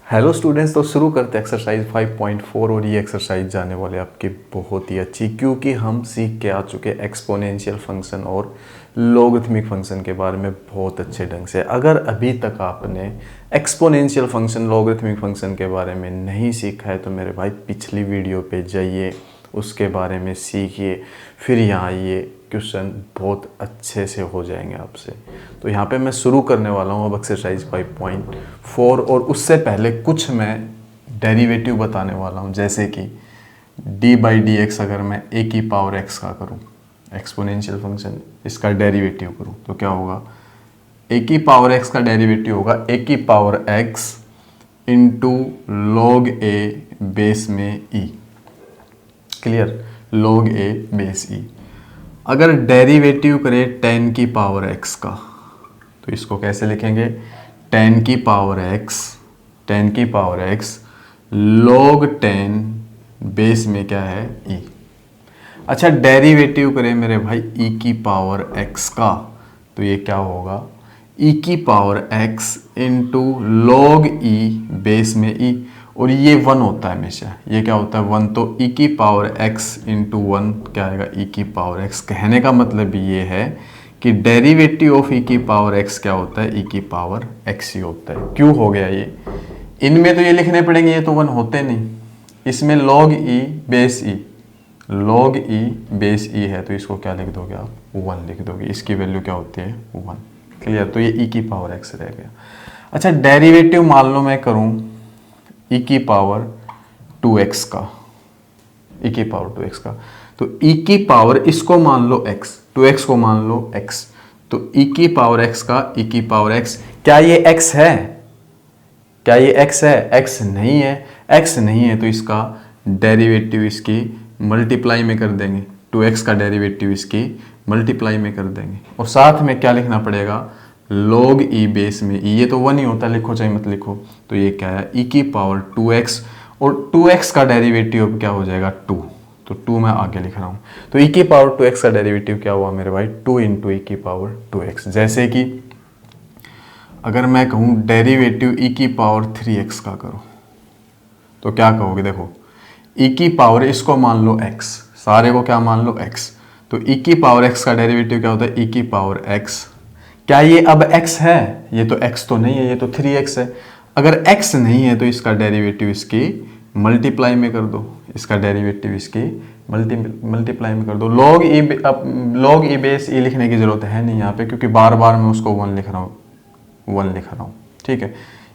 Hello students, तो शुरू करते हैं एक्सरसाइज 5.4। और ये एक्सरसाइज जाने वाले आपकी बहुत ही अच्छी, क्योंकि हम सीख के आ चुके हैं एक्सपोनेंशियल फंक्शन और लॉगरिथमिक फंक्शन के बारे में बहुत अच्छे ढंग से। अगर अभी तक आपने एक्सपोनेंशियल फंक्शन, लॉगरिथमिक फंक्शन के बारे में नहीं सीखा है तो मेरे भाई पिछली वीडियो पे जाइए, उसके बारे में सीखिए, फिर यहाँ आइए, क्वेश्चन बहुत अच्छे से हो जाएंगे आपसे। तो यहाँ पे मैं शुरू करने वाला हूँ अब एक्सरसाइज 5.4। और उससे पहले कुछ मैं डेरिवेटिव बताने वाला हूँ, जैसे कि d/dx अगर मैं a की पावर x का करूँ, एक्सपोनेंशियल फंक्शन, इसका डेरिवेटिव करूँ तो क्या होगा। a की पावर x का डेरिवेटिव होगा a की power x into log a base में e। Clear, log a base e। अगर डेरिवेटिव करें tan की पावर x का तो इसको कैसे लिखेंगे, tan की power x log tan base में क्या है e। अच्छा, डेरिवेटिव करें मेरे भाई e की पावर x का तो ये क्या होगा, e की power x into log e base में e। और ये 1 होता है हमेशा, ये क्या होता है 1, तो e की पावर x इंटू 1 क्या आएगा, e की पावर x। कहने का मतलब ये है कि डेरिवेटिव ऑफ e की पावर x क्या होता है, e की पावर x ही होता है। क्यों हो गया ये, इनमें तो ये लिखने पड़ेंगे, ये तो 1 होते नहीं। इसमें log e base e, log e base e है तो इसको क्या लिख दोगे आप, 1 लिख दोगे। इसकी वैल्यू क्या होती है 1। क्लियर, तो ये e की पावर x रह गया। अच्छा, डेरिवेटिव मान लो मैं करूं e की पावर 2x का, e की पावर 2x का, तो e की पावर इसको मान लो x, 2x को मान लो x, तो e की पावर x का e की पावर x, क्या ये x है, क्या ये x है, x नहीं है। x नहीं है तो इसका डेरिवेटिव इसकी मल्टीप्लाई में कर देंगे, 2x का डेरिवेटिव इसकी मल्टीप्लाई में कर देंगे। और साथ में क्या लिखना पड़ेगा, log e बेस में e, ये तो 1 ही होता है, लिखो चाहे मत लिखो। तो ये क्या है, e की पावर 2x, और 2x का डेरिवेटिव क्या हो जाएगा 2, तो 2 मैं आगे लिख रहा हूँ। तो e की पावर 2x का डेरिवेटिव क्या हुआ मेरे भाई, 2 इंटू e की पावर 2x। जैसे कि अगर मैं कहूँ डेरिवेटिव e की पावर 3x का करो तो क्या कहोगे, देखो e की पावर इसको मान लो x, सारे को क्या मान लो x, तो e की पावर x का डेरिवेटिव क्या होता है, e की पावर x। क्या ये अब x है, ये तो x तो नहीं है, ये तो 3x है। अगर x नहीं है तो इसका डेरिवेटिव इसकी मल्टीप्लाई में कर दो, इसका डेरिवेटिव इसकी मल्टीप्लाई में कर दो। log e बेस e लिखने की जरूरत है नहीं यहाँ पे, क्योंकि बार बार मैं उसको 1 लिख रहा हूँ, ठीक है।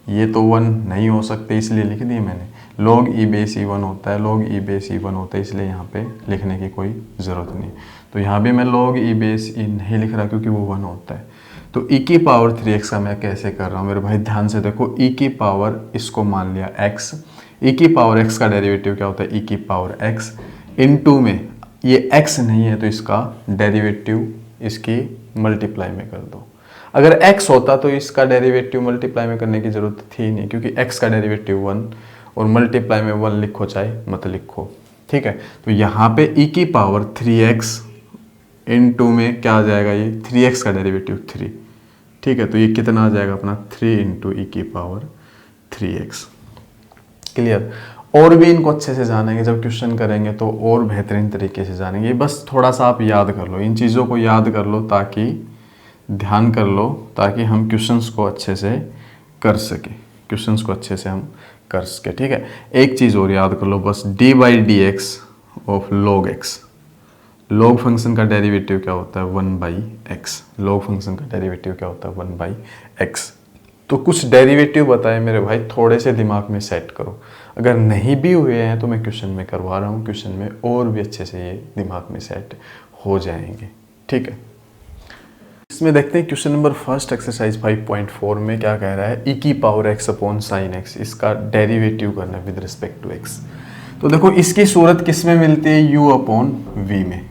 ये तो 1 नहीं हो सकते इसलिए लिख दिए मैंने। log e बेस e 1 होता है, log e बेस e 1 होता है, इसलिए यहाँ पे लिखने की कोई ज़रूरत नहीं। तो यहाँ भी मैं log e बेस e नहीं लिख रहा क्योंकि वो 1 होता है। तो e की पावर 3x का मैं कैसे कर रहा हूँ मेरे भाई, ध्यान से देखो। e की पावर इसको मान लिया x, e की पावर x का डेरिवेटिव क्या होता है, e की पावर x इनटू में ये x नहीं है तो इसका डेरिवेटिव इसकी मल्टीप्लाई में कर दो। अगर x होता तो इसका डेरिवेटिव मल्टीप्लाई में करने की जरूरत थी नहीं, क्योंकि x का डेरिवेटिव 1 और मल्टीप्लाई में 1 लिखो चाहे मत लिखो, ठीक है। तो यहाँ पे e की पावर 3x इनटू में क्या आ जाएगा, ये 3x का डेरिवेटिव 3, ठीक है। तो ये कितना आ जाएगा अपना 3 इंटू ई की पावर 3x। क्लियर, और भी इनको अच्छे से जानेंगे, जब क्वेश्चन करेंगे तो और बेहतरीन तरीके से जानेंगे। बस थोड़ा सा आप याद कर लो, इन चीज़ों को याद कर लो, ताकि ध्यान कर लो, ताकि हम क्वेश्चंस को अच्छे से कर सके, क्वेश्चंस को अच्छे से हम कर सके, ठीक है। एक चीज़ और याद कर लो बस, d/dx of log x, log function का डेरिवेटिव क्या होता है 1/x, log फंक्शन का डेरिवेटिव क्या होता है 1/x। तो कुछ डेरिवेटिव बताए मेरे भाई, थोड़े से दिमाग में सेट करो। अगर नहीं भी हुए हैं तो मैं क्वेश्चन में करवा रहा हूँ, क्वेश्चन में और भी अच्छे से ये दिमाग में सेट हो जाएंगे, ठीक है। इसमें देखते हैं क्वेश्चन नंबर फर्स्ट, एक्सरसाइज 5.4 में क्या कह रहा है, e की power x upon sine x, इसका डेरिवेटिव करना है विद रिस्पेक्ट टू x। तो देखो इसकी सूरत किस में मिलती है, u अपॉन v में।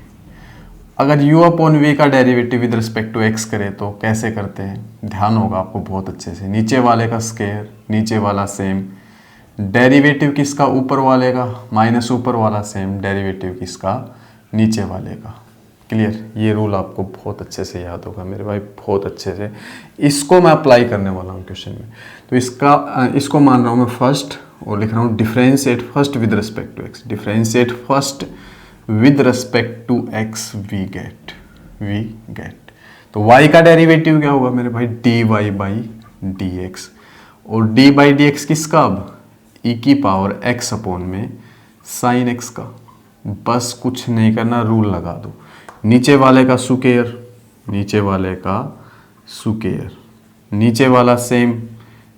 अगर u अपॉन v का derivative with respect to x करें तो कैसे करते हैं, ध्यान होगा आपको बहुत अच्छे से। नीचे वाले का स्क्वायर, नीचे वाला सेम, डेरिवेटिव किसका, ऊपर वाले का, माइनस ऊपर वाला सेम, डेरिवेटिव किसका, नीचे वाले का। क्लियर, ये रूल आपको बहुत अच्छे से याद होगा मेरे भाई, बहुत अच्छे से। इसको मैं अप्लाई करने वाला हूँ क्वेश्चन में। तो इसको मान रहा हूँ मैं फर्स्ट, और लिख रहा हूँ differentiate first with respect to x, differentiate first with respect to x we get. तो y का डेरिवेटिव क्या होगा मेरे भाई, dy बाई डी एक्स, और d बाई डी एक्स किसका, अब e की पावर x अपॉन में साइन x का। बस कुछ नहीं करना, रूल लगा दो, नीचे वाले का सुकेयर, नीचे वाले का सुकेयर, नीचे वाला सेम,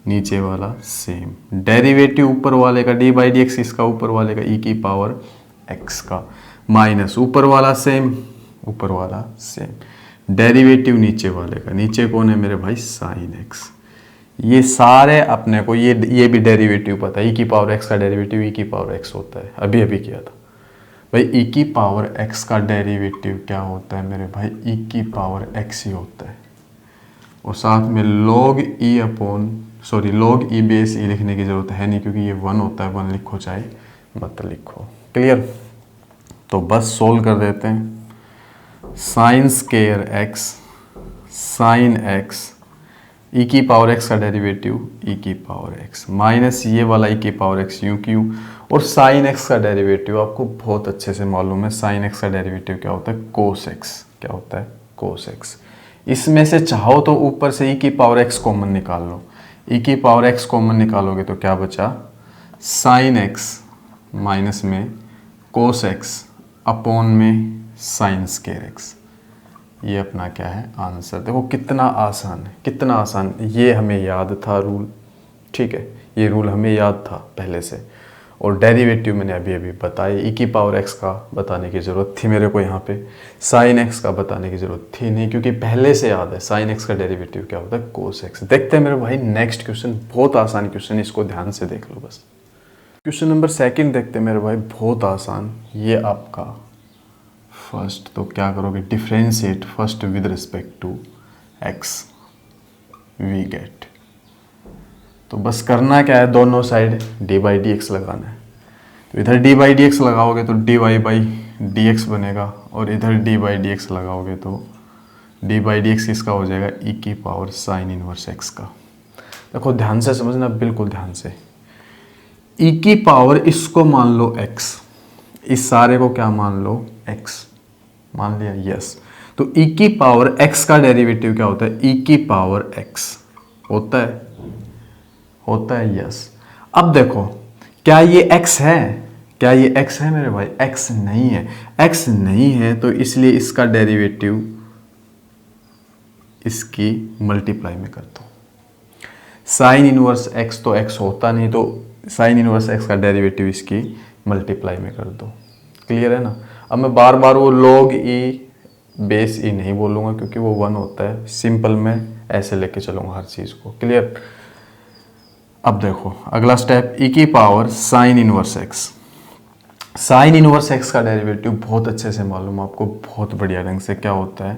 नीचे वाला सेम, डेरिवेटिव ऊपर वाले का d बाई डी एक्स, इसका ऊपर वाले का e की पावर x का, माइनस ऊपर वाला सेम, ऊपर वाला सेम, डेरिवेटिव नीचे वाले का, नीचे कौन है मेरे भाई, साइन एक्स। ये सारे अपने को ये भी डेरिवेटिव पता है, ई की पावर एक्स का डेरिवेटिव ई की पावर एक्स होता है, अभी अभी किया था भाई। ई की पावर एक्स का डेरिवेटिव क्या होता है मेरे भाई, ई की पावर एक्स ही होता है, और साथ में log e upon log e base e लिखने की जरूरत है नहीं, क्योंकि ये 1 होता है, 1 लिखो चाहे मत लिखो। क्लियर, तो बस सोल्व कर देते हैं। Sine square x, sine x, e की पावर एक्स का डेरिवेटिव ई की पावर एक्स, माइनस ये वाला ई की पावर एक्स यू क्यू, और साइन एक्स का डेरिवेटिव आपको बहुत अच्छे से मालूम है, साइन एक्स का डेरिवेटिव क्या होता है, कोस एक्स। क्या होता है, कोस एक्स। इसमें से चाहो तो ऊपर से ई की पावर एक्स कॉमन निकाल लो, ई की पावर एक्स कॉमन निकालोगे तो क्या बचा, साइन एक्स माइनस में कोस एक्स अपॉन में साइन स्केयर एक्स। ये अपना क्या है, आंसर। देखो कितना आसान है, कितना आसान, ये हमें याद था रूल, ठीक है, ये रूल हमें याद था पहले से, और डेरिवेटिव मैंने अभी अभी बताया। ई की पावर एक्स का बताने की ज़रूरत थी मेरे को यहाँ पे, साइन एक्स का बताने की ज़रूरत थी नहीं, क्योंकि पहले से याद है साइन एक्स का डेरिवेटिव क्या होता है, कोस एक्स। देखते हैं मेरे भाई नेक्स्ट क्वेश्चन, बहुत आसान क्वेश्चन, इसको ध्यान से देख लो बस। क्वेश्चन नंबर 2 देखते हैं मेरे भाई, बहुत आसान। ये आपका फर्स्ट, तो क्या करोगे, differentiate first with respect to x we get. तो बस करना क्या है, दोनों side d by d x लगाना है। तो इधर डी बाई डी एक्स लगाओगे तो d y by d x बनेगा, और इधर डी बाई डी एक्स लगाओगे तो डी बाई डी एक्स किसका हो जाएगा, ई की पावर साइन इनवर्स एक्स का। देखो ध्यान से समझना, बिल्कुल ध्यान से। ई की पावर इसको मान लो एक्स, इस सारे को क्या मान लो, एक्स मान लिया, यस। तो e की पावर x का डेरिवेटिव क्या होता है, e की पावर x होता है, यस। अब देखो क्या ये x है, क्या ये x है मेरे भाई, x नहीं है, x नहीं है, तो इसलिए इसका डेरिवेटिव इसकी मल्टीप्लाई में कर दो। साइन इनवर्स x तो x होता नहीं, तो साइन इनवर्स x का डेरिवेटिव इसकी मल्टीप्लाई में कर दो। क्लियर है ना। अब मैं बार बार वो लॉग ई बेस ई नहीं बोलूँगा, क्योंकि वो 1 होता है, सिंपल में ऐसे लेके चलूँगा हर चीज़ को। क्लियर। अब देखो अगला स्टेप, ई की power sine inverse x. Sign inverse x का डेरिवेटिव बहुत अच्छे से मालूम आपको, बहुत बढ़िया ढंग से, क्या होता है,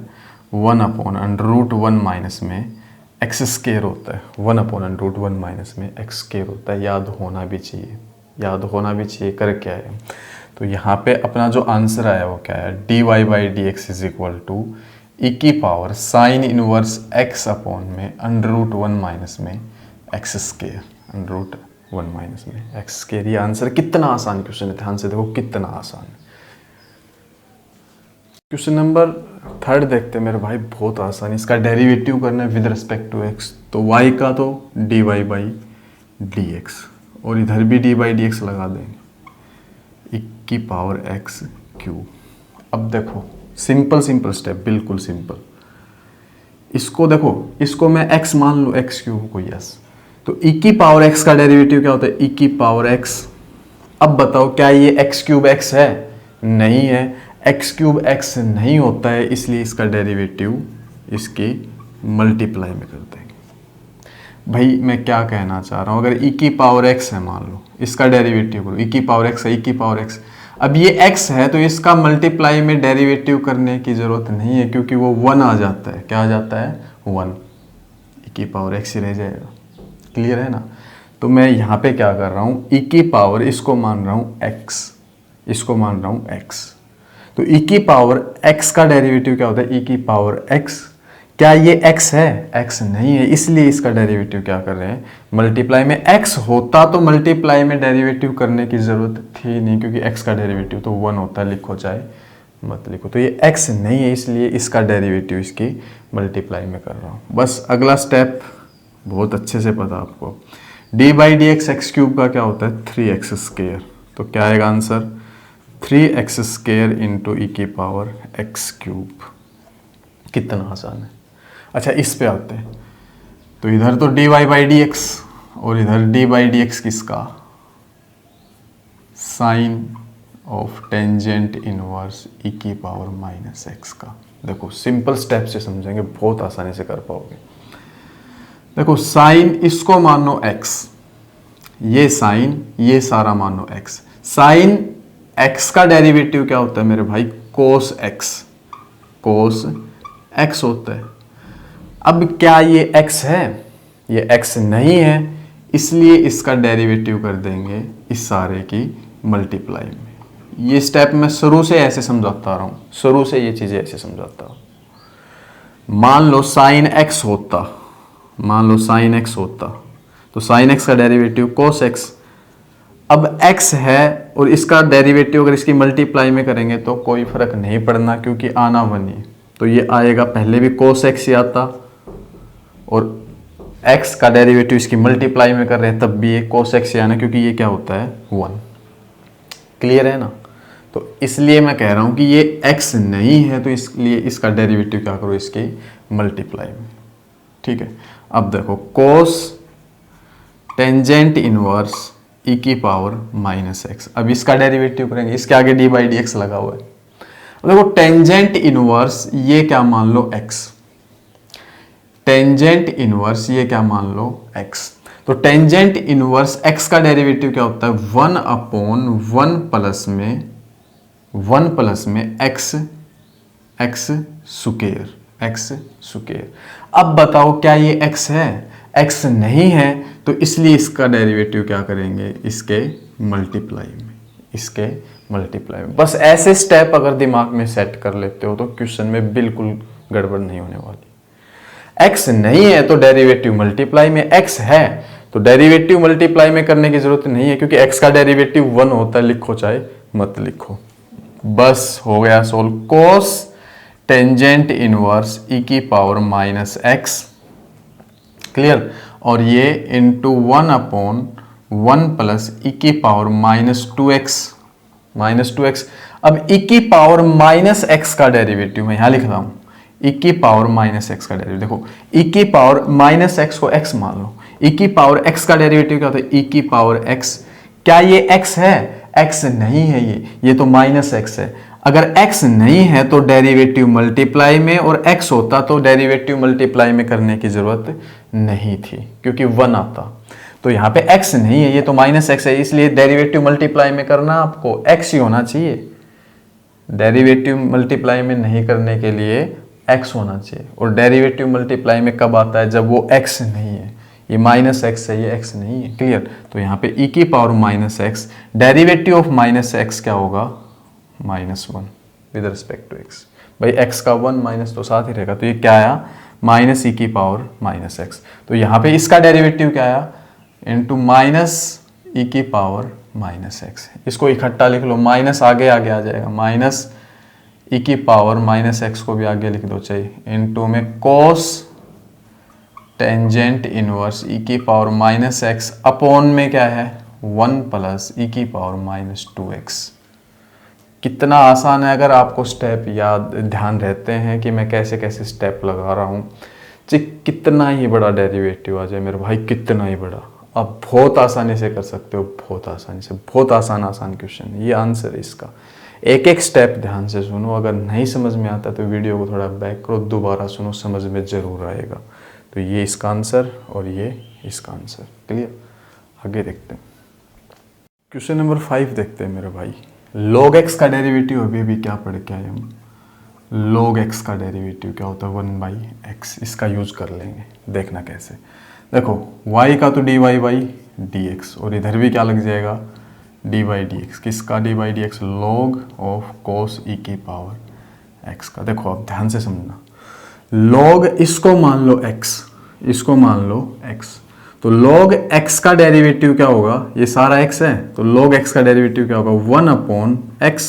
1 अपॉन अंडर रूट 1 माइनस में एक्स स्केयर होता है, 1 अपॉन अंडर रूट 1 माइनस में एक्स स्केयर होता है। याद होना भी चाहिए, याद होना भी चाहिए। कर क्या है, तो यहाँ पे अपना जो आंसर आया वो क्या है, d y by d x is equal to e की power sine inverse x upon में अंडर रूट 1 माइनस में x square, under root 1 minus में एक्स स्केयर। ये आंसर। कितना आसान क्वेश्चन है, ध्यान से देखो कितना आसान है। क्वेश्चन नंबर 3 देखते हैं मेरे भाई, बहुत आसान। इसका डेरिवेटिव करना है विद रिस्पेक्ट टू एक्स, तो वाई का तो d y by d x, और इधर भी डी बाई डी एक्स लगा देंगे, ई की पावर एक्स क्यूब। अब देखो सिंपल स्टेप, बिल्कुल सिंपल। इसको देखो, इसको मैं x मान लूँ, एक्स क्यूब को, यस। तो ई की पावर x का डेरिवेटिव क्या होता है, ई की पावर x। अब बताओ क्या ये x क्यूब x है, नहीं है, x क्यूब x नहीं होता है, इसलिए इसका डेरिवेटिव इसकी मल्टीप्लाई में कर देंगे। भाई मैं क्या कहना चाह रहा हूँ, अगर e की पावर x है मान लो, इसका डेरिवेटिव करो, e की पावर x है, e की पावर x। अब ये x है तो इसका मल्टीप्लाई में डेरिवेटिव करने की ज़रूरत नहीं है, क्योंकि वो 1 आ जाता है। क्या आ जाता है, 1, e की पावर x ही रह जाएगा। क्लियर है ना। तो मैं यहाँ पे क्या कर रहा हूँ, e की पावर इसको मान रहा हूँ x, इसको मान रहा हूँ x। तो ई की पावर x का डेरिवेटिव क्या होता है, ई की पावर x। क्या ये x है, x नहीं है, इसलिए इसका डेरिवेटिव क्या कर रहे हैं, मल्टीप्लाई में। x होता तो मल्टीप्लाई में डेरिवेटिव करने की जरूरत थी नहीं, क्योंकि x का डेरिवेटिव तो 1 होता है, लिखो चाहे मत लिखो। तो ये x नहीं है, इसलिए इसका डेरिवेटिव इसकी मल्टीप्लाई में कर रहा हूँ। बस अगला स्टेप बहुत अच्छे से पता आपको, D by d x x cube का क्या होता है 3x स्क्वायर। तो क्या आएगा answer 3x square into e की पावर x क्यूब। कितना आसान है। अच्छा इस पे आते हैं, तो इधर तो d y by d x और इधर डी बाई डी एक्स किसका, sine of tangent inverse e की पावर माइनस एक्स का। देखो सिंपल स्टेप से समझेंगे, बहुत आसानी से कर पाओगे। देखो साइन इसको मानो x, ये साइन ये सारा मानो x। साइन x का डेरिवेटिव क्या होता है मेरे भाई, कोस x, कोस x होता है। अब क्या ये x है, ये x नहीं है, इसलिए इसका डेरिवेटिव कर देंगे इस सारे की मल्टीप्लाई में। ये स्टेप मैं शुरू से ऐसे समझाता रहा हूं, शुरू से ये चीजें ऐसे समझाता हूं। मान लो साइन x होता, मान लो साइन x होता, तो साइन x का डेरिवेटिव कोस x। अब x है और इसका डेरिवेटिव अगर इसकी मल्टीप्लाई में करेंगे तो कोई फर्क नहीं पड़ना, क्योंकि आना वन ही। तो ये आएगा, पहले भी कोस x ही आता, और x का डेरिवेटिव इसकी मल्टीप्लाई में कर रहे हैं तब भी ये कोस x ही आना, क्योंकि ये क्या होता है 1। क्लियर है ना। तो इसलिए मैं कह रहा हूं कि ये x नहीं है, तो इसलिए इसका डेरिवेटिव क्या करो, इसकी मल्टीप्लाई में। ठीक है, अब देखो कोस टेंजेंट इनवर्स ई की पावर माइनस एक्स। अब इसका डेरिवेटिव करेंगे, इसके आगे डी बाई डी एक्स लगा हुआ है। अब देखो टेंजेंट इनवर्स ये क्या मान लो x, टेंजेंट इनवर्स ये क्या मान लो x। तो टेंजेंट इनवर्स x का डेरिवेटिव क्या होता है 1 अपॉन 1 प्लस में 1 प्लस में x स्क्वायर, x स्क्वायर। अब बताओ क्या ये x है, x नहीं है, तो इसलिए इसका डेरिवेटिव क्या करेंगे, इसके मल्टीप्लाई में, इसके मल्टीप्लाई में। बस ऐसे स्टेप अगर दिमाग में सेट कर लेते हो तो क्वेश्चन में बिल्कुल गड़बड़ नहीं होने वाली। x नहीं है तो डेरिवेटिव मल्टीप्लाई में, x है तो डेरिवेटिव मल्टीप्लाई में करने की जरूरत नहीं है, क्योंकि x का डेरिवेटिव 1 होता है, लिखो चाहे मत लिखो। बस हो गया सोल्व। कोस टेंजेंट इनवर्स ई की पावर माइनस एक्स, क्लियर। और ये इंटू 1 अपॉन 1 प्लस ई की power minus 2x, minus 2x। अब ई की पावर माइनस एक्स का डेरिवेटिव मैं यहां लिख रहा हूं, ई की पावर माइनस एक्स का डेरिवेटिव। देखो ई की पावर माइनस एक्स को x मान लो, ई की पावर x का डेरिवेटिव क्या होता है, ई की पावर x। क्या ये x है, x नहीं है, ये तो माइनस x है। अगर x नहीं है तो डेरिवेटिव मल्टीप्लाई में, और x होता तो डेरिवेटिव मल्टीप्लाई में करने की जरूरत नहीं थी, क्योंकि 1 आता। तो यहाँ पे x नहीं है, ये तो माइनस x है, इसलिए डेरिवेटिव मल्टीप्लाई में करना आपको x ही होना चाहिए। डेरिवेटिव मल्टीप्लाई में नहीं करने के लिए x होना चाहिए, और डेरिवेटिव मल्टीप्लाई में कब आता है, जब वो x नहीं है। ये माइनस x है, ये x नहीं है, क्लियर। तो यहाँ पे e की power minus x, derivative of minus x क्या होगा, -1 विद रिस्पेक्ट टू x। भाई x का 1 माइनस तो साथ ही रहेगा, तो ये क्या आया, माइनस ई की पावर माइनस एक्स। तो यहाँ पे इसका डेरिवेटिव क्या आया, इंटू माइनस ई की पावर माइनस एक्स। इसको इकट्ठा लिख लो, माइनस आगे आगे आ जाएगा, माइनस ई की पावर माइनस एक्स को भी आगे लिख दो चाहिए, इंटू में कोस टेंजेंट इनवर्स ई की पावर माइनस एक्स अपॉन में क्या है 1 प्लस ई की पावर माइनस 2x। कितना आसान है, अगर आपको स्टेप याद ध्यान रहते हैं कि मैं कैसे कैसे स्टेप लगा रहा हूँ, चाहे कितना ही बड़ा डेरिवेटिव आ जाए मेरे भाई, कितना ही बड़ा, आप बहुत आसानी से कर सकते हो, बहुत आसानी से। बहुत आसान क्वेश्चन है, ये आंसर है इसका। एक एक स्टेप ध्यान से सुनो, अगर नहीं समझ में आता तो वीडियो को थोड़ा बैक करो, दोबारा सुनो, समझ में जरूर आएगा। तो ये इसका आंसर और ये इसका आंसर, क्लियर। आगे देखते हैं, क्वेश्चन नंबर 5 देखते हैं मेरे भाई। log x का डेरिवेटिव अभी क्या पढ़ के आए हम, log x का डेरिवेटिव क्या होता है 1/x। इसका यूज कर लेंगे, देखना कैसे। देखो y का तो dy बाई dx, और इधर भी क्या लग जाएगा डी बाई डी एक्स। किसका d by d x? Log of cos e की पावर एक्स का। देखो आप ध्यान से समझना, लॉग इसको मान लो x, इसको मान लो x, तो log x का डेरिवेटिव क्या होगा? ये सारा x है तो log x का डेरिवेटिव क्या होगा? 1/x।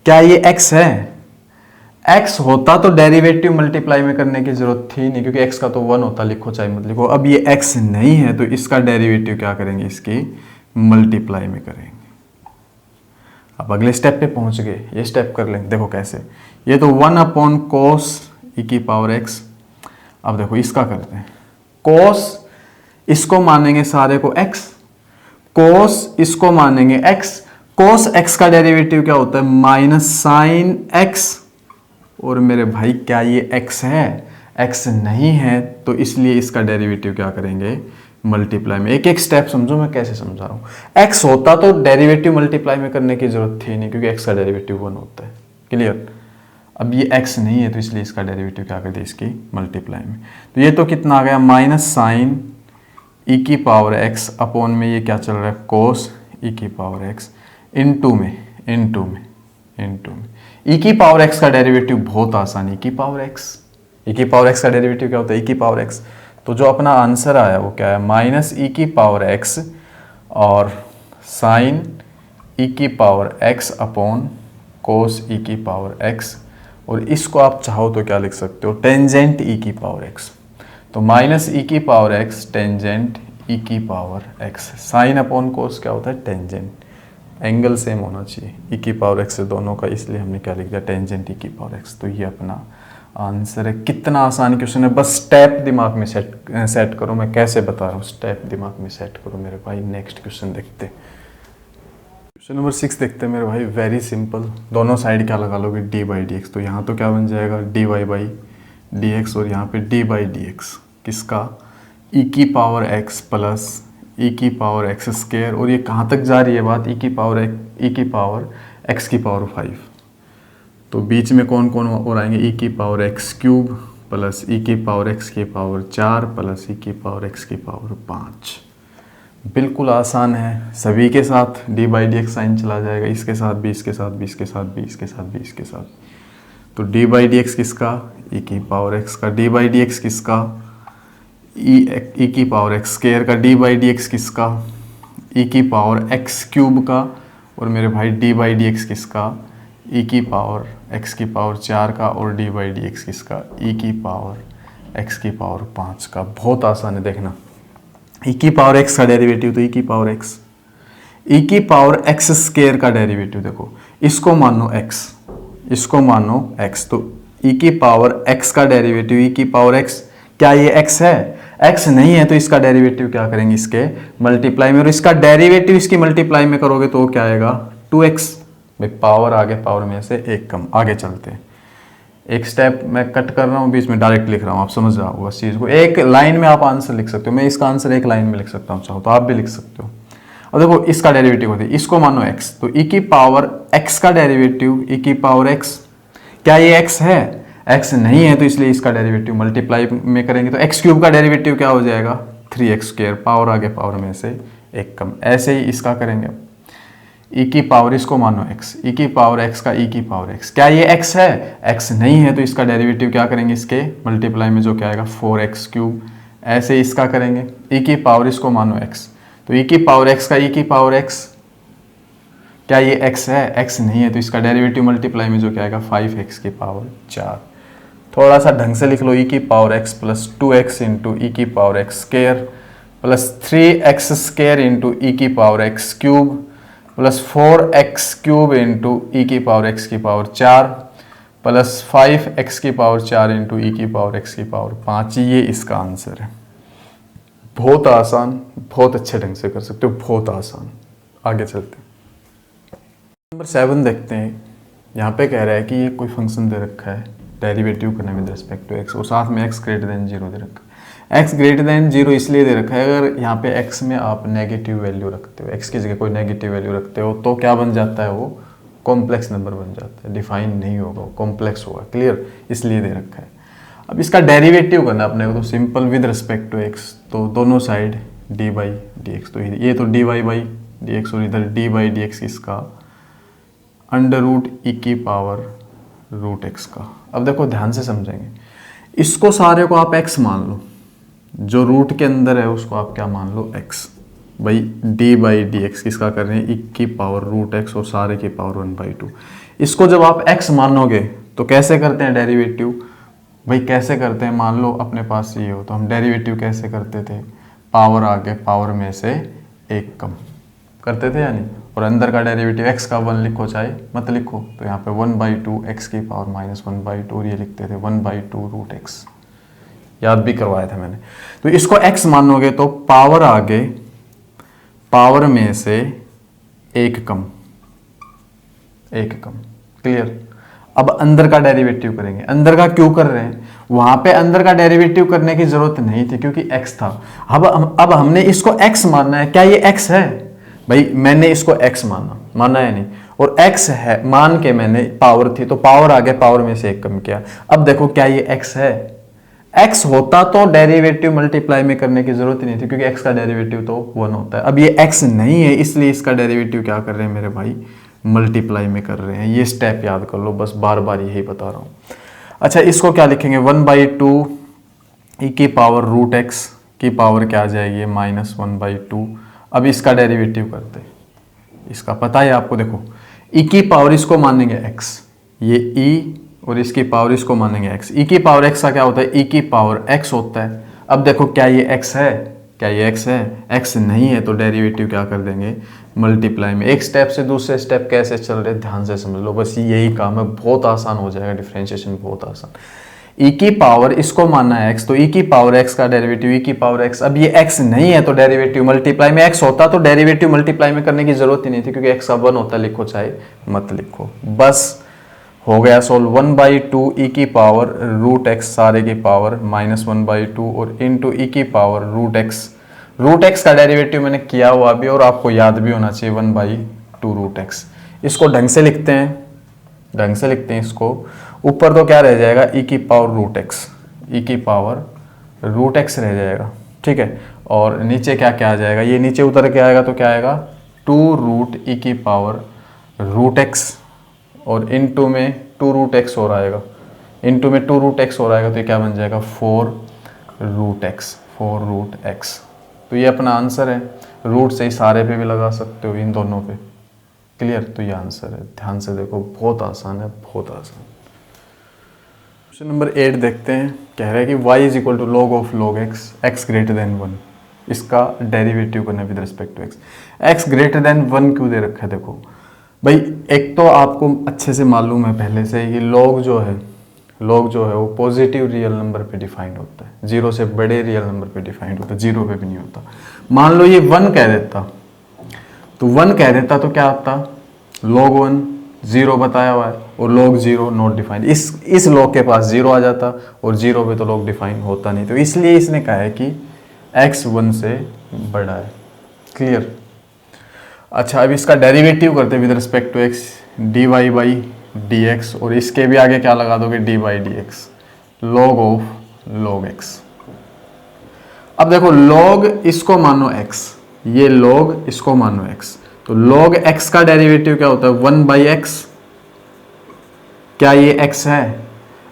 क्या ये x है? x होता तो डेरिवेटिव मल्टीप्लाई में करने की जरूरत थी नहीं, क्योंकि x का तो 1 होता, लिखो चाहे मत लिखो। अब ये x नहीं है तो इसका डेरिवेटिव क्या करेंगे? इसकी मल्टीप्लाई में करेंगे। अब अगले स्टेप पे पहुंच गए, ये स्टेप कर लेंगे। देखो कैसे, ये तो 1/cos ई की पावर x। अब देखो इसका करते हैं, cos इसको मानेंगे सारे को x, cos इसको मानेंगे x, cos x का डेरिवेटिव क्या होता है? Minus sine x। और मेरे भाई क्या ये x है? x नहीं है तो इसलिए इसका डेरिवेटिव क्या करेंगे? मल्टीप्लाई में। एक एक स्टेप समझो मैं कैसे समझा रहा हूं। x होता तो डेरिवेटिव मल्टीप्लाई में करने की जरूरत थी नहीं, क्योंकि x का डेरिवेटिव 1 होता है। क्लियर? अब ये x नहीं है तो इसलिए इसका डेरिवेटिव क्या कर दिया? इसकी मल्टीप्लाई में। तो ये तो कितना आ गया? माइनस साइन ई की पावर x अपॉन में ये क्या चल रहा है? कोस ई की पावर x इनटू में ई की पावर x का डेरिवेटिव बहुत आसान, ई की पावर x का डेरिवेटिव क्या होता है? ई की पावर x। तो जो अपना आंसर आया वो क्या है? माइनस ई की पावर x और साइन ई की पावर x अपॉन कोस ई की पावर x, और इसको आप चाहो तो क्या लिख सकते हो? टेंजेंट ई की पावर x। तो माइनस ई की पावर x टेंजेंट ई की पावर x। साइन अपॉन कोस क्या होता है? टेंजेंट। एंगल सेम होना चाहिए ई की पावर x से दोनों का, इसलिए हमने क्या लिख दिया? टेंजेंट ई की पावर x। तो ये अपना आंसर है। कितना आसान क्वेश्चन है, बस स्टेप दिमाग में सेट करो। मैं कैसे बता रहा हूँ, स्टेप दिमाग में सेट करो मेरे भाई। नेक्स्ट क्वेश्चन देखते, क्वेश्चन नंबर 6 देखते हैं मेरे भाई। वेरी सिंपल, दोनों साइड क्या लगा लोगे? D by d x. तो यहाँ तो क्या बन जाएगा? D y by d x, और यहाँ पे डी बाई डी एक्स किसका? ई की पावर एक्स प्लस ई की पावर एक्स स्क्वायर। और ये कहाँ तक जा रही है बात? ई की पावर एक्स की पावर 5। तो बीच में कौन कौन और आएंगे? ई की power x cube plus e की पावर एक्स की पावर 4 प्लस ई की पावर एक्स की पावर 5। बिल्कुल आसान है। सभी के साथ d by d x sine चला जाएगा, इसके साथ भी, इसके साथ भी, इसके साथ भी, इसके साथ भी, इसके साथ। तो डी बाई डी एक्स किसका? ई की पावर एक्स का। डी बाई डी एक्स किसका? ई की पावर एक्स स्क्वायर का। डी बाई डी एक्स किसका? ई की पावर एक्स क्यूब का। और मेरे भाई डी बाई डी एक्स किसका? ई की पावर एक्स की पावर 4 का। और डी बाई डी एक्स किसका? ई की पावर एक्स की पावर 5 का। बहुत आसान है, देखना। ई की पावर एक्स का डेरिवेटिव तो ई की पावर एक्स, ई की पावर एक्स स्क्वायर का डेरिवेटिव देखो, इसको मानो एक्स, इसको मानो एक्स। तो ई की पावर एक्स का डेरिवेटिव ई की पावर एक्स, क्या ये एक्स है? एक्स नहीं है तो इसका डेरिवेटिव क्या करेंगे? इसके मल्टीप्लाई में। और इसका डेरिवेटिव इसकी मल्टीप्लाई में करोगे तो क्या आएगा? 2x। भाई पावर आगे, पावर में से एक कम। आगे चलते हैं। एक स्टेप मैं कट कर रहा हूँ, बीच में डायरेक्ट लिख रहा हूँ, आप समझ रहा होगा इस चीज़ को। एक लाइन में आप आंसर लिख सकते हो। मैं इसका आंसर एक लाइन में लिख सकता हूँ, चाहो तो आप भी लिख सकते हो। और देखो इसका डेरिवेटिव होती है, इसको मानो x, तो e की पावर x का डेरिवेटिव e की पावर x, क्या ये x है? x नहीं है तो इसलिए इसका डेरिवेटिव मल्टीप्लाई में करेंगे तो x क्यूब का डेरिवेटिव क्या हो जाएगा? 3x square. पावर आगे, पावर में से एक कम। ऐसे ही इसका करेंगे। e की पावर, इसको मानो x, e की पावर x का e की पावर x, क्या ये x है? x नहीं है तो इसका डेरिवेटिव क्या करेंगे? इसके मल्टीप्लाई में जो क्या आएगा? 4x cube. ऐसे ही इसका करेंगे। e की पावर, इसको मानो x, तो e की पावर x का e की पावर x, क्या ये x है? x नहीं है तो इसका डेरिवेटिव मल्टीप्लाई में जो क्या आएगा? 5x की पावर 4। थोड़ा सा ढंग से लिख लो, e की power x plus 2x into e की power x square plus 3x square into e की power x cube plus 4x cube into e की पावर x की पावर 4 प्लस 5x की पावर 4 इंटू ई की power x की power 5। ये इसका answer है। बहुत आसान, बहुत अच्छे ढंग से कर सकते हो, बहुत आसान। आगे चलते हैं। नंबर 7 देखते हैं। यहाँ पे कह रहा है कि ये कोई फंक्शन दे रखा है, डेरिवेटिव करना विद रिस्पेक्ट टू x, और साथ में x ग्रेटर देन 0 दे रखा है। x ग्रेटर देन 0 इसलिए दे रखा है, अगर यहाँ पे x में आप नेगेटिव वैल्यू रखते हो, x की जगह कोई नेगेटिव वैल्यू रखते हो तो क्या बन जाता है? वो कॉम्प्लेक्स नंबर बन जाता है, डिफाइन नहीं होगा, कॉम्प्लेक्स होगा। क्लियर? इसलिए दे रखा है। अब इसका डेरिवेटिव करना अपने को, तो simple with respect to x, तो दोनों side d by d x. तो ये तो डी वाई बाई dx और इधर d बाई डी एक्स किसका, अंडर रूट ई की पावर रूट एक्स का। अब देखो ध्यान से समझेंगे, इसको सारे को आप x मान लो, जो रूट के अंदर है उसको आप क्या मान लो x। भाई d बाई डी एक्स किसका कर रहे हैं, ई की पावर रूट एक्स और सारे की पावर 1/2। इसको जब आप x मानोगे तो कैसे करते हैं डेरिवेटिव, भाई कैसे करते हैं, मान लो अपने पास ये हो तो हम डेरिवेटिव कैसे करते थे, पावर आगे पावर में से एक कम करते थे या नहीं, और अंदर का डेरिवेटिव x का 1 लिखो चाहे मत लिखो, तो यहाँ पे 1/2 x की पावर -1/2 और ये लिखते थे 1/2 रूट एक्स, याद भी करवाया था मैंने। तो इसको x मानोगे तो पावर आगे पावर में से एक कम, क्लियर। अब अंदर का डेरिवेटिव करेंगे, अंदर का क्यों कर रहे हैं, वहां पे अंदर का डेरिवेटिव करने की जरूरत नहीं थी क्योंकि x था। अब हमने इसको x मानना है, क्या ये x है, भाई मैंने इसको x माना है नहीं, और x है मान के मैंने पावर थी तो पावर आगे पावर में से एक कम किया। अब देखो क्या ये x है, x होता तो डेरिवेटिव मल्टीप्लाई में करने की जरूरत ही नहीं थी क्योंकि x का डेरिवेटिव तो 1 होता है। अब ये x नहीं है इसलिए इसका डेरिवेटिव क्या कर रहे हैं मेरे भाई, मल्टीप्लाई में कर रहे हैं। ये स्टेप याद कर लो, बस बार बार यही बता रहा हूँ। अच्छा इसको क्या लिखेंगे, 1/2 ई की पावर रूट एक्स की पावर क्या आ जाएगी, -1/2। अब इसका डेरिवेटिव करते हैं, इसका पता है आपको, देखो ई की पावर इसको मानेंगे x, ये e और इसकी पावर इसको मानेंगे x। ई की पावर x का क्या होता है, ई की पावर x होता है। अब देखो क्या ये x है, क्या ये x है, x नहीं है तो डेरिवेटिव क्या कर देंगे, मल्टीप्लाई में। एक स्टेप से दूसरे स्टेप कैसे चल रहे ध्यान से समझ लो, बस यही काम है, बहुत आसान हो जाएगा डिफरेंशिएशन, बहुत आसान। ई की पावर इसको मानना है x, तो ई की पावर x का डेरिवेटिव ई की पावर x। अब ये x नहीं है तो डेरिवेटिव मल्टीप्लाई में, x होता तो डेरिवेटिव मल्टीप्लाई में करने की जरूरत ही नहीं थी क्योंकि x का 1 होता, लिखो चाहे मत लिखो, बस हो गया सोल्व। 1/2 ई की पावर रूट एक्स सारे की पावर -1/2 और इनटू ई की पावर रूट एक्स का डेरिवेटिव मैंने किया हुआ अभी और आपको याद भी होना चाहिए 1/2 रूट एक्स। इसको ढंग से लिखते हैं, इसको ऊपर तो क्या रह जाएगा, ई की पावर रूट एक्स, ई की पावर रूट एक्स रह जाएगा, ठीक है। और नीचे क्या क्या आ जाएगा, ये नीचे उतर के आएगा तो क्या आएगा 2 रूट ई की पावर रूट एक्स और इनटू में 2 रूट एक्स हो रहेगा, इनटू में 2 रूट एक्स हो रहेगा तो ये क्या बन जाएगा 4 रूट एक्स। तो ये अपना आंसर है, रूट से ही सारे पे भी लगा सकते हो, इन दोनों पे, क्लियर। तो ये आंसर है, ध्यान से देखो, बहुत आसान है, बहुत आसान। क्वेश्चन नंबर 8 देखते हैं, कह रहा है कि y is equal to log of log x, x greater than 1, इसका डेरिवेटिव करना with respect to x greater than 1 क्यों दे रखा है, देखो भाई एक तो आपको अच्छे से मालूम है पहले से कि लॉग जो है वो पॉजिटिव रियल नंबर पे डिफाइंड होता है, 0 से बड़े रियल नंबर पे डिफाइंड होता है, 0 पे भी नहीं होता। मान लो ये 1 कह देता, तो 1 कह देता तो क्या आता, log 1 0 बताया हुआ है और log 0 नॉट डिफाइंड, इस log के पास 0 आ जाता और 0 पे तो log डिफाइंड होता नहीं, तो इसलिए इसने कहा है कि x 1 से बड़ा है, क्लियर। अच्छा अब इसका डेरिवेटिव करते हैं with respect to x, dy by d x, और इसके भी आगे क्या लगा दोगे d by d x, log of log x. अब देखो लॉग इसको मानो x, ये लॉग इसको मानो x, तो log x का डेरिवेटिव क्या होता है 1/x। क्या ये x है,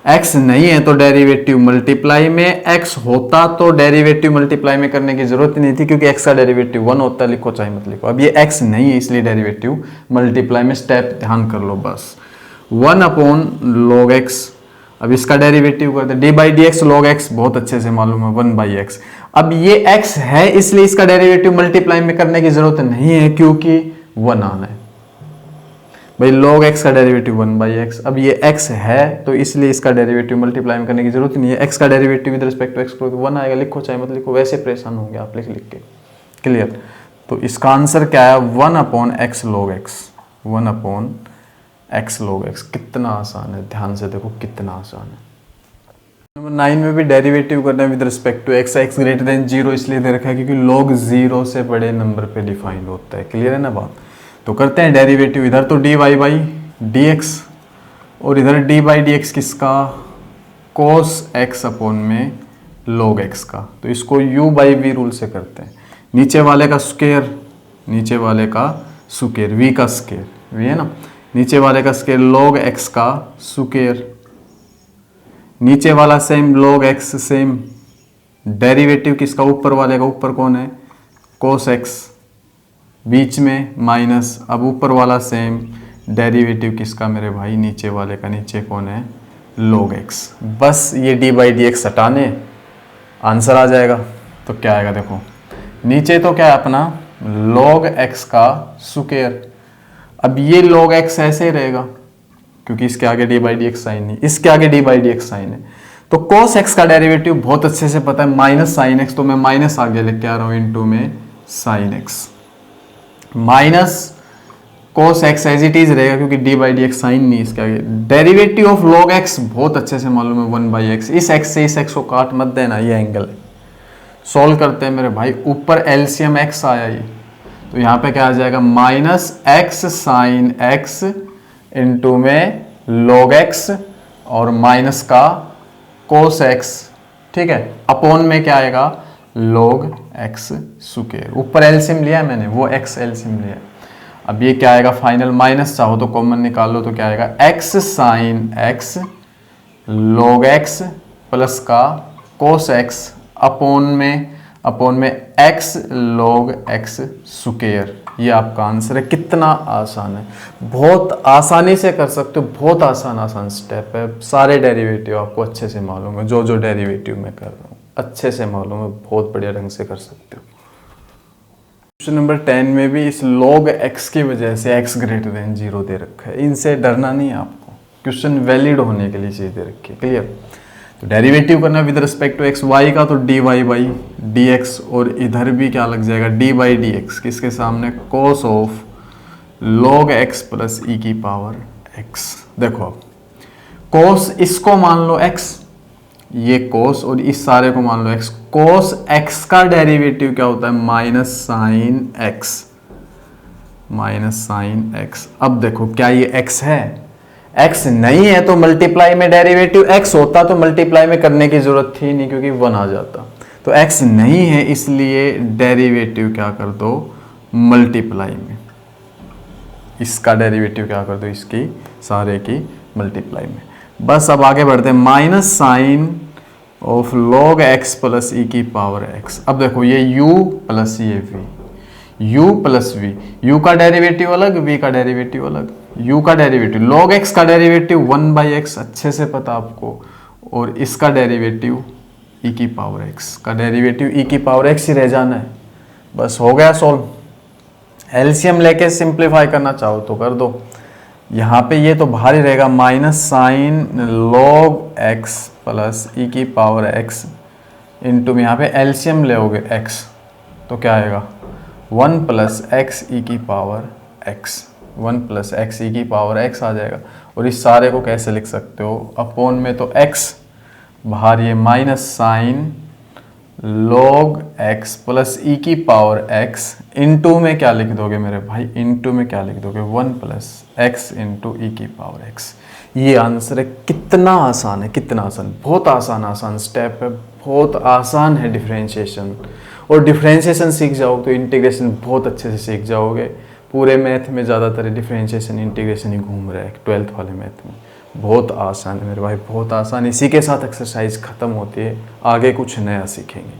x नहीं है तो डेरिवेटिव मल्टीप्लाई में, x होता तो डेरिवेटिव मल्टीप्लाई में करने की जरूरत नहीं थी क्योंकि x का डेरिवेटिव 1 होता है, लिखो चाहे मत लिखो। अब ये x नहीं है इसलिए डेरिवेटिव मल्टीप्लाई में, स्टेप ध्यान कर लो बस, 1/log x। अब इसका डेरिवेटिव करते हैं D by d x, log x बहुत अच्छे से मालूम है 1/x। अब ये x है इसलिए इसका डेरिवेटिव मल्टीप्लाई में करने की जरूरत नहीं है क्योंकि 1 आना है भाई, log x का डेरिवेटिव 1/x। अब ये x है तो इसलिए इसका डेरिवेटिव मल्टीप्लाई में करने की जरूरत नहीं है, x का derivative with respect to x को 1 आएगा, लिखो चाहे मत लिखो, वैसे परेशान होंगे आप लिख के, क्लियर। तो इसका आंसर क्या है 1/x log x, 1/x log x। कितना आसान है, ध्यान से देखो कितना आसान है। नंबर 9 में भी डेरिवेटिव करना है with respect to x greater than 0 इसलिए दे रखा है क्योंकि log 0 से बड़े नंबर पे डिफाइंड होता है, क्लियर है ना बात। तो करते हैं डेरिवेटिव, इधर तो dy बाई डी एक्स और इधर डी बाई डी एक्स किसका, cos x अपॉन में log x का, तो इसको u बाई v रूल से करते हैं, नीचे वाले का स्क्वायर नीचे वाले का स्क्वायर, v का स्क्वायर, v है ना, नीचे वाले का स्क्वायर log x का स्क्वायर, नीचे वाला same log x same, derivative किसका, ऊपर वाले का, ऊपर कौन है cos x, बीच में माइनस, अब ऊपर वाला सेम, डेरिवेटिव किसका मेरे भाई, नीचे वाले का, नीचे कौन है log x। बस ये d बाई डी एक्स हटाने, आंसर आ जाएगा। तो क्या आएगा देखो, नीचे तो क्या है अपना log x का स्क्वायर, अब ये log x ऐसे ही रहेगा क्योंकि इसके आगे d by d x sign नहीं, इसके आगे d by d x sign है, तो cos x का डेरिवेटिव बहुत अच्छे से पता है माइनस साइन x, तो मैं माइनस आगे लेके आ रहा हूं इनटू में sine x, minus cos x as it is रहेगा क्योंकि d by d x sign नहीं इसके आगे, डेरिवेटिव ऑफ log x बहुत अच्छे से मालूम है 1 बाई एक्स, इस x से इस x को काट मत देना, ये एंगल है। सॉल्व करते हैं मेरे भाई, ऊपर एलसीएम x आया ये, तो यहाँ पे क्या आ जाएगा minus x sine x into में log x और माइनस का cos x, ठीक है, अपॉन में क्या आएगा log x स्क्वायर, ऊपर एलसीएम लिया है मैंने, वो x एलसीएम लिया है। अब ये क्या आएगा फाइनल, माइनस चाहो तो कॉमन निकाल लो, तो क्या आएगा x sine x log x plus का cos x अपॉन में x log x स्क्वायर, ये आपका आंसर है। कितना आसान है, बहुत आसानी से कर सकते हो, बहुत आसान स्टेप है, सारे डेरिवेटिव आपको अच्छे से मालूम है, जो डेरिवेटिव मैं कर रहा हूँ अच्छे से मालूम है, बहुत बढ़िया ढंग से कर सकते हो। क्वेश्चन नंबर 10 में भी इस log x की वजह से x ग्रेटर देन 0 दे रखा है, इनसे डरना नहीं है आपको, क्वेश्चन वैलिड होने के लिए चीज दे रखी है, क्लियर। तो डेरिवेटिव करना with respect to x, y का तो d y by d x, और इधर भी क्या लग जाएगा डी बाई डी एक्स, किसके सामने cos of log x plus e की पावर x। देखो अब cos इसको मान लो x, ये cos और इस सारे को मान लो x, cos x का डेरिवेटिव क्या होता है माइनस साइन x। अब देखो क्या ये x है, x नहीं है तो मल्टीप्लाई में डेरिवेटिव x होता तो मल्टीप्लाई में करने की जरूरत थी नहीं क्योंकि 1 आ जाता, तो x नहीं है इसलिए डेरिवेटिव क्या कर दो मल्टीप्लाई में, इसका डेरिवेटिव क्या कर दो इसकी सारे की मल्टीप्लाई में। बस अब आगे बढ़ते हैं, minus sine of log x plus e की पावर x। अब देखो ये u प्लस ये v, u प्लस v, u का डेरिवेटिव अलग, v का डेरिवेटिव अलग, u का डेरिवेटिव log x का डेरिवेटिव 1 बाई एक्स अच्छे से पता आपको, और इसका डेरिवेटिव e की पावर x का डेरिवेटिव e की पावर x ही रह जाना है, बस हो गया सॉल्व। एलसीएम लेके सिंप्लीफाई करना चाहो तो कर दो, यहाँ पे ये तो बाहर ही रहेगा minus sine log x plus e की पावर x इंटू में यहाँ पे एलसीएम लेओगे x, तो क्या आएगा 1 प्लस एक्स ई की power x, 1 plus x e की पावर x आ जाएगा। और इस सारे को कैसे लिख सकते हो, अपॉन में तो x, बाहर ये minus sine log x plus e की पावर x, इंटू में क्या लिख दोगे मेरे भाई, इंटू में क्या लिख दोगे 1 प्लस एक्स इंटू ई की पावर x। ये आंसर है। कितना आसान है, कितना आसान, बहुत आसान स्टेप है, बहुत आसान है डिफरेंशिएशन। और डिफरेंशिएशन सीख जाओ तो इंटीग्रेशन बहुत अच्छे से सीख जाओगे। पूरे मैथ में ज़्यादातर डिफरेंशिएशन इंटीग्रेशन ही घूम रहा है 12th वाले मैथ में। बहुत आसान है मेरे भाई, बहुत आसान। इसी के साथ एक्सरसाइज ख़त्म होती है, आगे कुछ नया सीखेंगे।